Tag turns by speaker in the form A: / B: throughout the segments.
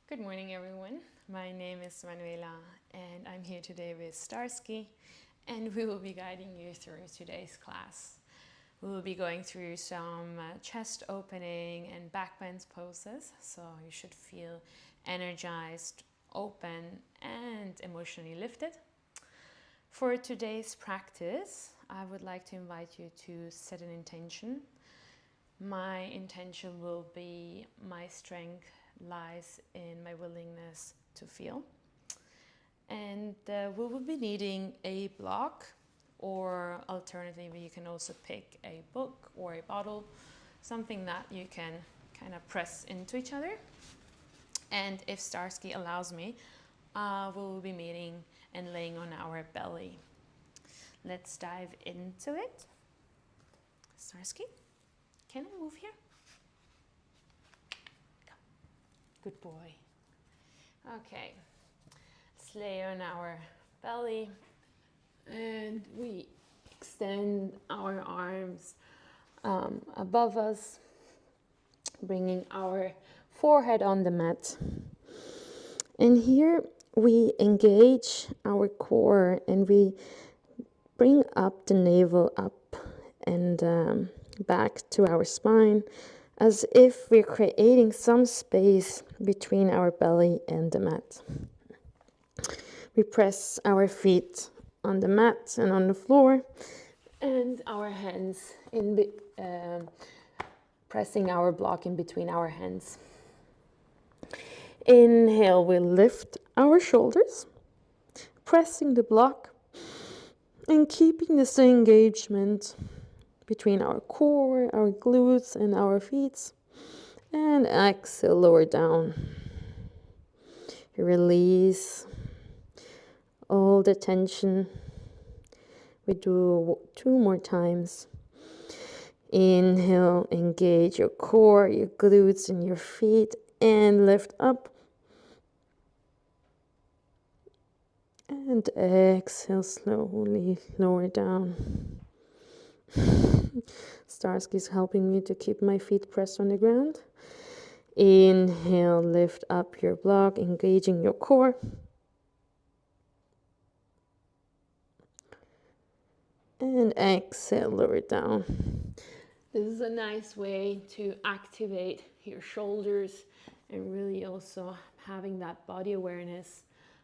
A: Good morning, everyone. My name is Manuela, and I'm here today with Starsky, and we will be guiding you through today's class. We will be going through some chest opening and backbends poses, so you should feel energized, open, and emotionally lifted. For today's practice, I would like to invite you to set an intention. My intention will be my strength lies in my willingness to feel. And we will be needing a block, or alternatively, you can also pick a book or a bottle, something that you can kind of press into each other. And if Starsky allows me, we will be meeting and laying on our belly. Let's dive into it. Starsky, can I move here? Good boy. Okay, let's lay on our belly and we extend our arms above us, bringing our forehead on the mat. And here we engage our core and we bring up the navel up and back to our spine, as if we're creating some space between our belly and the mat. We press our feet on the mat and on the floor, and our hands pressing our block in between our hands. Inhale, we lift our shoulders, pressing the block and keeping this engagement between our core, our glutes, and our feet. And exhale, lower down. Release all the tension. We do 2 more times. Inhale, engage your core, your glutes, and your feet, and lift up. And exhale, slowly lower down. Starsky's helping me to keep my feet pressed on the ground. Inhale, lift up your block, engaging your core. And exhale, lower down. This is a nice way to activate your shoulders and really also having that body awareness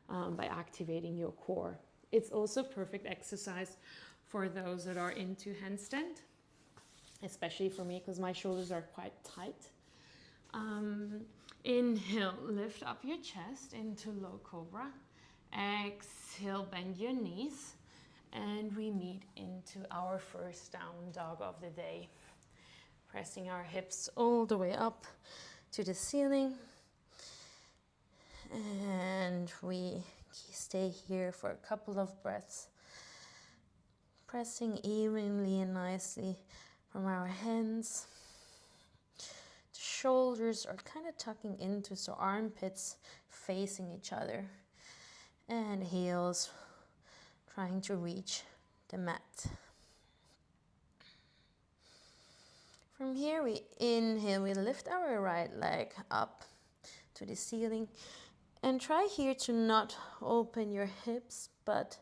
A: by activating your core. It's also perfect exercise for those that are into handstand, especially for me because my shoulders are quite tight. Inhale, lift up your chest into low cobra. Exhale, bend your knees, and we meet into our first down dog of the day. Pressing our hips all the way up to the ceiling. And we stay here for a couple of breaths, pressing evenly and nicely from our hands. The shoulders are kind of tucking into, so armpits facing each other, and heels trying to reach the mat. From here, we inhale, we lift our right leg up to the ceiling, and try here to not open your hips, but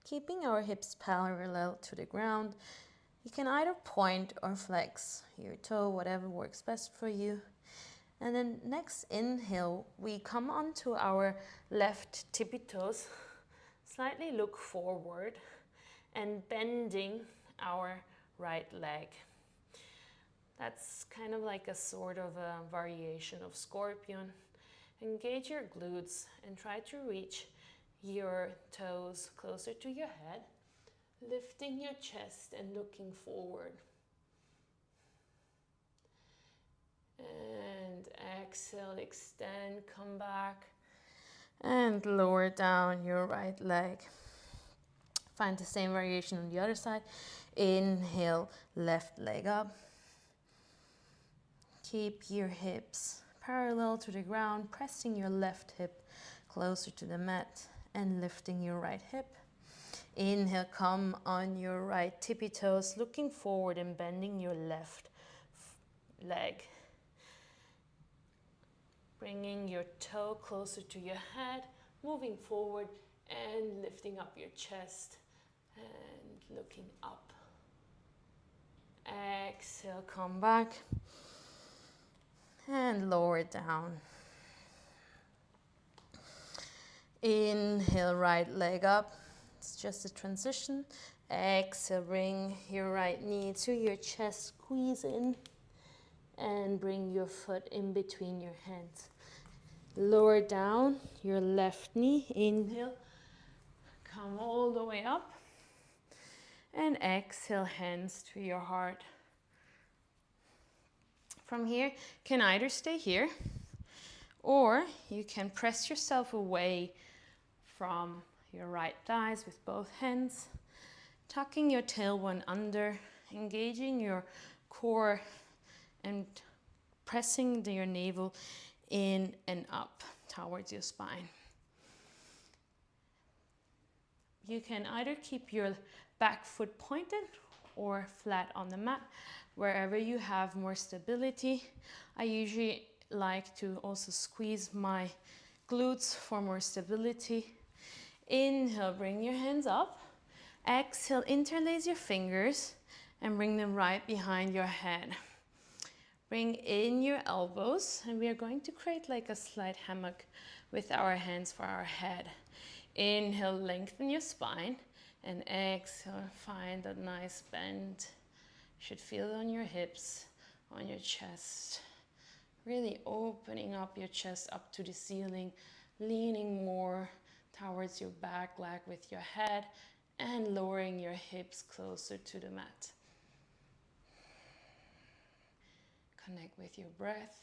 A: keeping our hips parallel to the ground. You can either point or flex your toe, whatever works best for you. And then next inhale, we come onto our left tippy toes, slightly look forward and bending our right leg. That's kind of like a sort of a variation of Scorpio. Engage your glutes and try to reach your toes closer to your head, lifting your chest and looking forward. And exhale, extend, come back, and lower down your right leg. Find the same variation on the other side. Inhale, left leg up. Keep your hips parallel to the ground, pressing your left hip closer to the mat and lifting your right hip. Inhale, come on your right tippy toes, looking forward and bending your left leg. Bringing your toe closer to your head, moving forward and lifting up your chest and looking up. Exhale, come back and lower down. Inhale, right leg up. It's just a transition. Exhale, bring your right knee to your chest, squeeze in, and bring your foot in between your hands. Lower down your left knee. Inhale, come all the way up. And exhale, hands to your heart. From here, you can either stay here, or you can press yourself away from your right thighs with both hands, tucking your tailbone under, engaging your core and pressing your navel in and up towards your spine. You can either keep your back foot pointed or flat on the mat, wherever you have more stability. I usually like to also squeeze my glutes for more stability. Inhale, bring your hands up. Exhale, interlace your fingers and bring them right behind your head. Bring in your elbows, and we are going to create like a slight hammock with our hands for our head. Inhale, lengthen your spine, and exhale, find that nice bend. You should feel it on your hips, on your chest. Really opening up your chest up to the ceiling, leaning more towards your back leg with your head, and lowering your hips closer to the mat. Connect with your breath.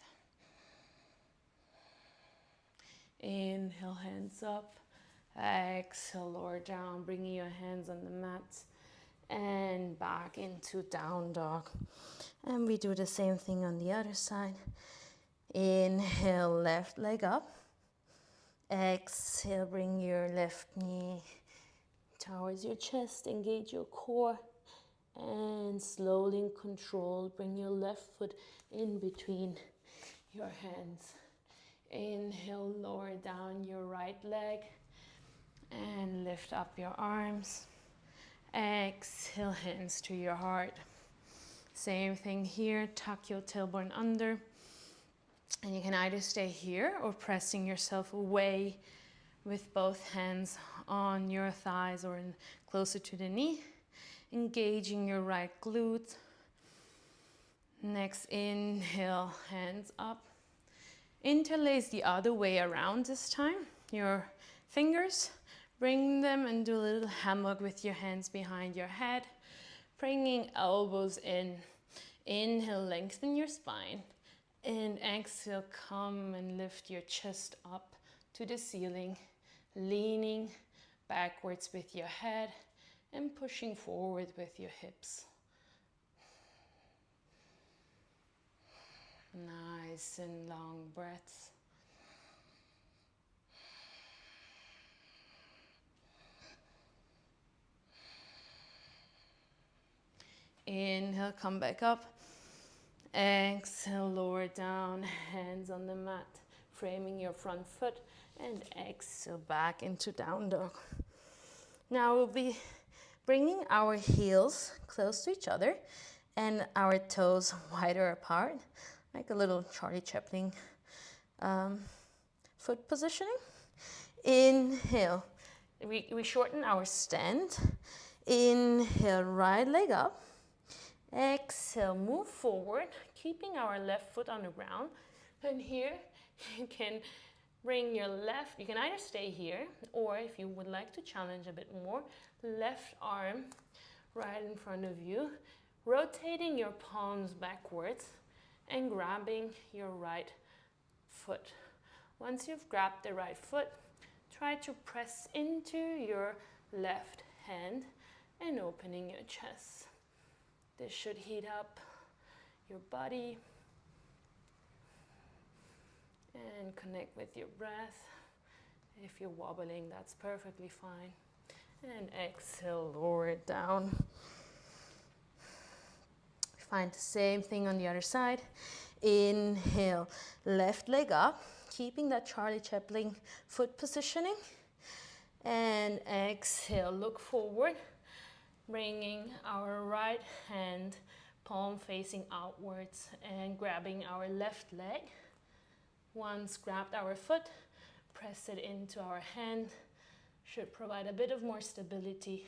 A: Inhale, hands up. Exhale, lower down, bringing your hands on the mat and back into down dog. And we do the same thing on the other side. Inhale, left leg up. Exhale, bring your left knee towards your chest, engage your core, and slowly and controlled, bring your left foot in between your hands. Inhale, lower down your right leg and lift up your arms. Exhale, hands to your heart. Same thing here, tuck your tailbone under. And you can either stay here or pressing yourself away with both hands on your thighs or closer to the knee. Engaging your right glute. Next, inhale, hands up. Interlace the other way around this time. Your fingers, bring them and do a little hammock with your hands behind your head. Bringing elbows in. Inhale, lengthen your spine. And exhale, come and lift your chest up to the ceiling. Leaning backwards with your head and pushing forward with your hips. Nice and long breaths. Inhale, come back up. Exhale, lower down, hands on the mat, framing your front foot, and exhale back into down dog. Now we'll be bringing our heels close to each other and our toes wider apart, like a little Charlie Chaplin foot positioning. Inhale, we shorten our stand. Inhale, right leg up. Exhale, move forward, keeping our left foot on the ground. And here you can bring your left, you can either stay here, or if you would like to challenge a bit more, left arm right in front of you, rotating your palms backwards and grabbing your right foot. Once you've grabbed the right foot, try to press into your left hand and opening your chest. This should heat up your body and connect with your breath. If you're wobbling, that's perfectly fine. And exhale, lower it down. Find the same thing on the other side. Inhale, left leg up, keeping that Charlie Chaplin foot positioning. And exhale, look forward, bringing our right hand palm facing outwards and grabbing our left leg. Once grabbed our foot, press it into our hand. Should provide a bit of more stability.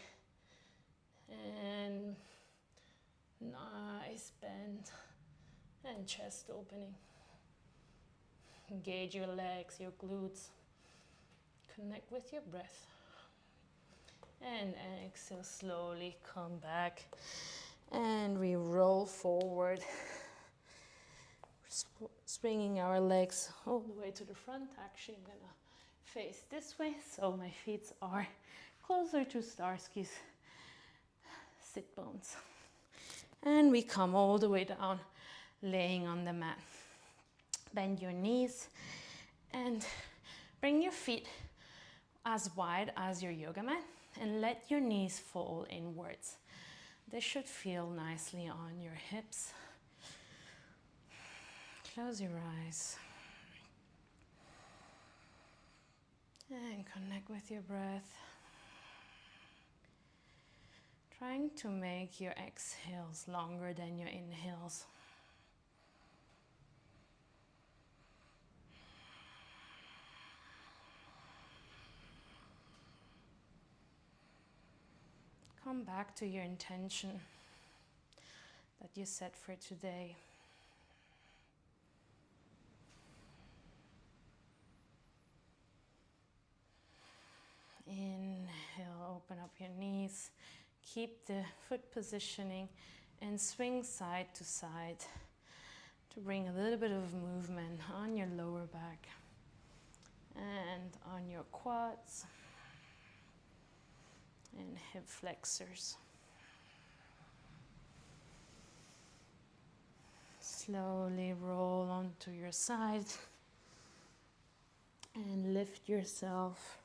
A: And nice bend and chest opening. Engage your legs, your glutes. Connect with your breath. And exhale, slowly come back. And we roll forward. Swinging our legs all the way to the front. Actually, I'm gonna face this way so my feet are closer to Starsky's sit bones. And we come all the way down, laying on the mat. Bend your knees and bring your feet as wide as your yoga mat and let your knees fall inwards. This should feel nicely on your hips. Close your eyes and connect with your breath. Trying to make your exhales longer than your inhales. Come back to your intention that you set for today. Inhale, open up your knees. Keep the foot positioning and swing side to side to bring a little bit of movement on your lower back and on your quads and hip flexors. Slowly roll onto your side and lift yourself,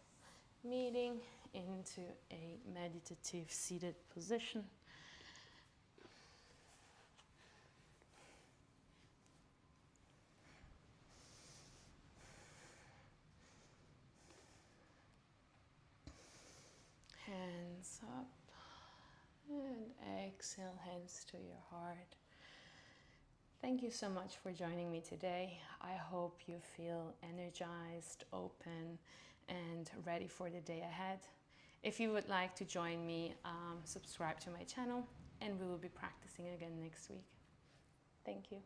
A: meeting into a meditative seated position. Hands up and exhale, hands to your heart. Thank you so much for joining me today. I hope you feel energized, open, and ready for the day ahead. If you would like to join me, subscribe to my channel and we will be practicing again next week. Thank you.